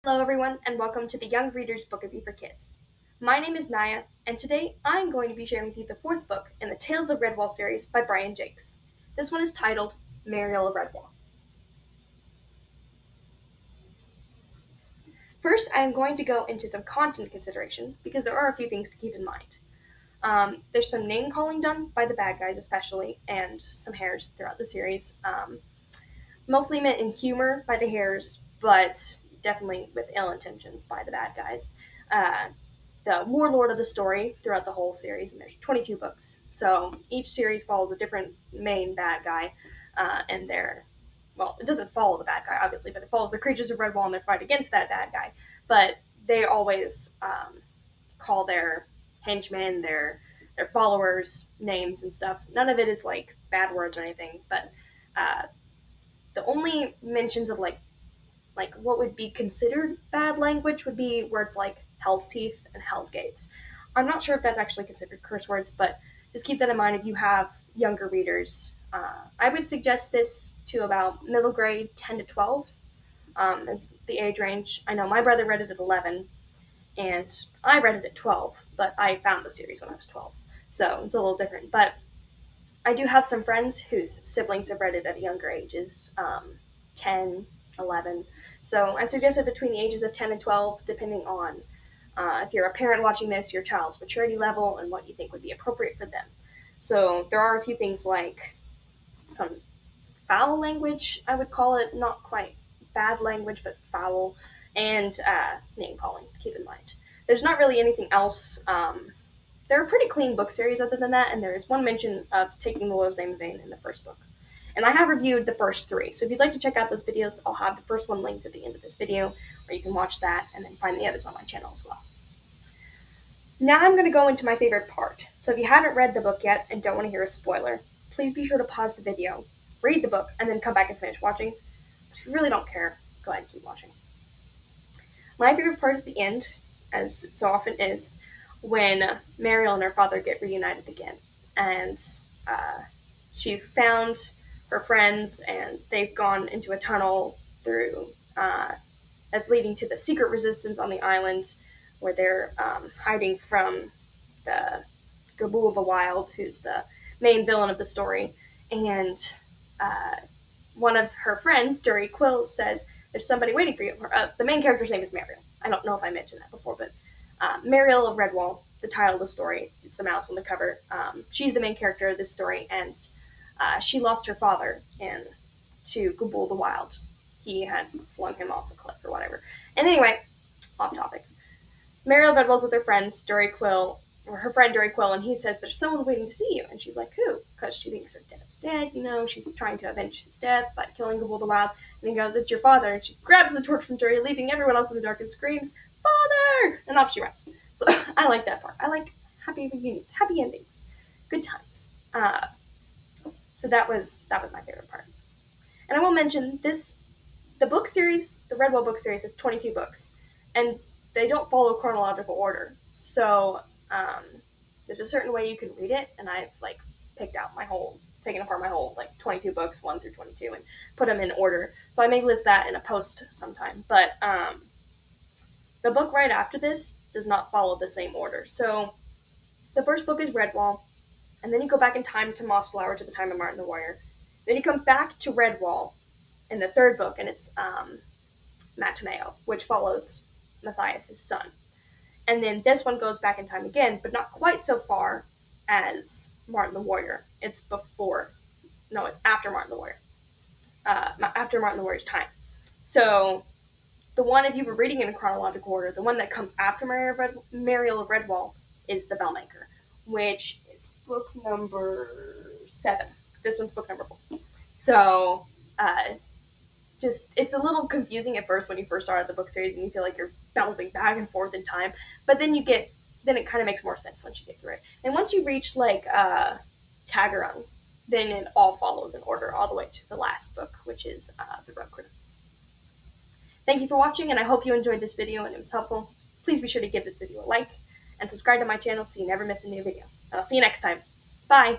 Hello, everyone, and welcome to the Young Reader's Book Review for Kids. My name is Naya, and today I'm going to be sharing with you the fourth book in the Tales of Redwall series by Brian Jacques. This one is titled Mariel of Redwall. First, I am going to go into some content consideration because there are a few things to keep in mind. There's some name calling done by the bad guys, especially, and some hares throughout the series. Mostly meant in humor by the hares, but definitely with ill intentions by the bad guys. The warlord of the story throughout the whole series, and there's 22 books. So each series follows a different main bad guy, and well, it doesn't follow the bad guy, obviously, but it follows the creatures of Redwall and their fight against that bad guy. But they always call their henchmen, their followers, names and stuff. None of it is like bad words or anything, but uh, the only mentions of like what would be considered bad language would be words like Hell's Teeth and Hell's Gates. I'm not sure if that's actually considered curse words, but just keep that in mind if you have younger readers. I would suggest this to about middle grade 10 to 12 as the age range. I know my brother read it at 11, and I read it at 12, but I found the series when I was 12. So it's a little different. But I do have some friends whose siblings have read it at younger ages, 10, 11. So I'd suggest it between the ages of 10 and 12, depending on if you're a parent watching this, your child's maturity level, and what you think would be appropriate for them. So there are a few things like some foul language, I would call it, not quite bad language, but foul, and name calling to keep in mind. There's not really anything else. They're a pretty clean book series other than that, and there is one mention of taking the Lord's name in vain in the first book. And I have reviewed the first three, so if you'd like to check out those videos, I'll have the first one linked at the end of this video, or you can watch that and then find the others on my channel as well. Now I'm going to go into my favorite part. So if you haven't read the book yet and don't want to hear a spoiler, please be sure to pause the video, read the book, and then come back and finish watching. But if you really don't care, go ahead and keep watching. My favorite part is the end, as it so often is, when Mariel and her father get reunited again. And she's found her friends, and they've gone into a tunnel through that's leading to the secret resistance on the island, where they're hiding from the Gabool the Wild, who's the main villain of the story. And one of her friends, Durry Quill, says, "There's somebody waiting for you." The main character's name is Mariel. I don't know if I mentioned that before, but Mariel of Redwall, the title of the story, is the mouse on the cover. She's the main character of this story, and she lost her father to Gabool the Wild. He had flung him off a cliff or whatever. And anyway, off topic. Mariel of Redwall's with her friends, Durry Quill, or her friend Durry Quill, and he says, "There's someone waiting to see you." And she's like, "Who?" Because she thinks her dad's dead, she's trying to avenge his death by killing Gabool the Wild. And he goes, "It's your father." And she grabs the torch from Durry, leaving everyone else in the dark, and screams, "Father!" And off she runs. So I like that part. I like happy reunions, happy endings, good times. So that was my favorite part. And I will mention this: the book series, the Redwall book series, has 22 books, and they don't follow chronological order. So there's a certain way you can read it, and I've taken apart my whole 22 books, 1 through 22, and put them in order. So I may list that in a post sometime. But the book right after this does not follow the same order. So the first book is Redwall, and then you go back in time to Mossflower, to the time of Martin the Warrior. Then you come back to Redwall in the third book, and it's Matameo, which follows Matthias' son. And then this one goes back in time again, but not quite so far as Martin the Warrior. It's after Martin the Warrior. After Martin the Warrior's time. So the one, if you were reading in a chronological order, the one that comes after Mariel of Redwall is the Bellmaker, which is book number 7. This one's book number 4. So it's a little confusing at first when you first start the book series and you feel like you're bouncing back and forth in time, but then it kind of makes more sense once you get through it. And once you reach Tagarung, then it all follows in order all the way to the last book, which is the Road Crew. Thank you for watching, and I hope you enjoyed this video and it was helpful. Please be sure to give this video a like and subscribe to my channel so you never miss a new video. And I'll see you next time. Bye!